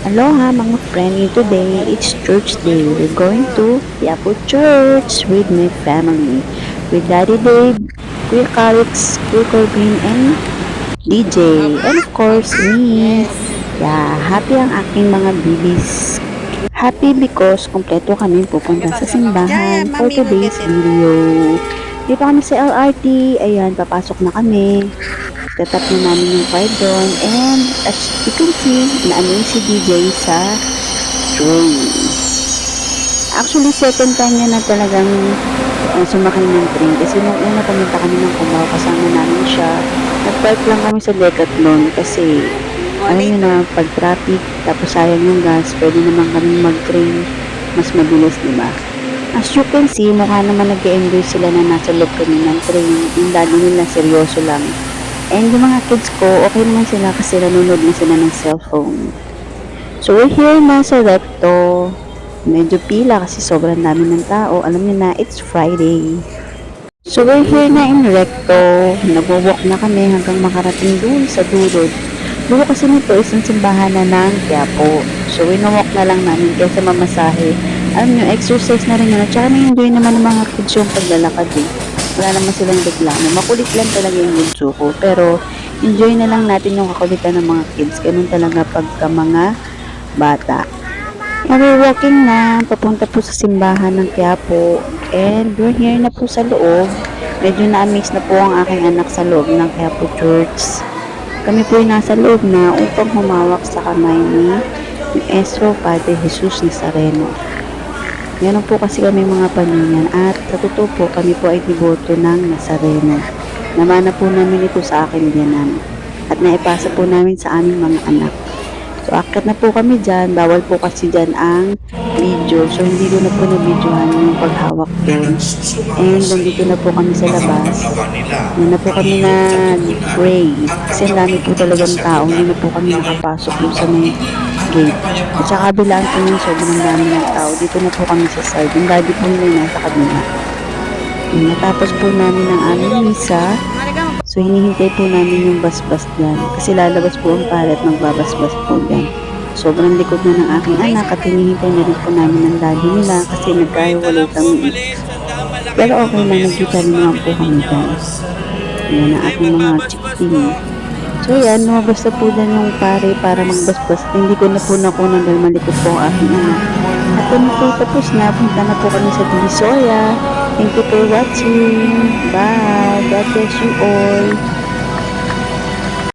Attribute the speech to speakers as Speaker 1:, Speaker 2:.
Speaker 1: Aloha mga friend, today it's church day. We're going to Yapo Church with my family. With Daddy Dave, Kuya Calix, Kuya Corbin, and DJ. And of course, me. Yeah, happy ang aking mga bibis. Happy because kompleto kami pupunta sa simbahan for today's video. Di pa kami sa LRT. Ayan, papasok na kami. Tatap na namin yung card doon. And as you can see, naano si DJ sa train. Actually, second time niya na talagang sumakay ng train. Kasi nung una pumunta kami ng Cubao, kasama namin siya. Nag-park lang kami sa Decathlon kasi alam niyo na, pag traffic, tapos sayang yung gas, pwede naman kami mag-train. Mas mabilis, diba? As you can see, mukha naman nag-enjoy sila na nasa loob kami ng train. Yung dati nila, seryoso lang. And yung mga kids ko, okay naman sila kasi nanonood na sila ng cellphone. So, we're here na sa Recto. Medyo pila kasi sobrang dami ng tao. Alam niyo na, it's Friday. So, we're here na in Recto. Nag-walk na kami hanggang makarating dun sa Durod. Dulo kasi nito isang simbahan na ng Quiapo. So, winawalk na lang namin kaysa mamasahe. Alam niyo, exercise na rin yun. At saka na-enjoy naman ng mga kids yung paglalakad eh. Wala naman silang reklamo. Makulit lang talaga yung bunso ko. Pero, enjoy na lang natin yung kakulitan ng mga kids. Ganun talaga pagka mga bata. We're walking na. Papunta po sa simbahan ng Quiapo. And we're here na po sa loob. Medyo na-amaze na po ang aking anak sa loob ng Quiapo Church. Kami po ay nasa loob na upang humawak sa kamay ni Maestro Padre Jesus Nazareno. Meron po kasi kami mga paninyan at sa totoo po kami po ay deboto ng Nazareno. Namana po namin ito sa aking biyanan at naipasa po namin sa aming mga anak. So akit na po kami dyan, bawal po kasi dyan ang video. So hindi ko na po na-videohan yung paghawak doon. And nandito na po kami sa labas. Hindi na po kami na-pray. Kasi dami po talagang tao. Hindi na po kami nakapasok doon sa may gate. At sa kabilaan po yung sobrang dami ng tao. Dito na po kami sa side. Yung daddy po nila nasa kabila. Natapos po namin ang aming misa. So, hinihintay po namin yung bas-bas dyan. Kasi lalabas po ang paret, magbabas-bas po dyan. Sobrang likod na ng aking anak at hinihintay na rin po namin ang daddy nila kasi nagkahiwalay kami. Pero okay lang, nagkita rin naman po kami dyan. Yan ang aking mga chikiting. So yan, lumabas na po dyan yung pare para magbasbas. Hindi ko na po nakunan dahil malikot po ang aking anak. At kung po tapos na, punta na po kami sa Divisoria. Thank you for watching. Bye. God bless you all.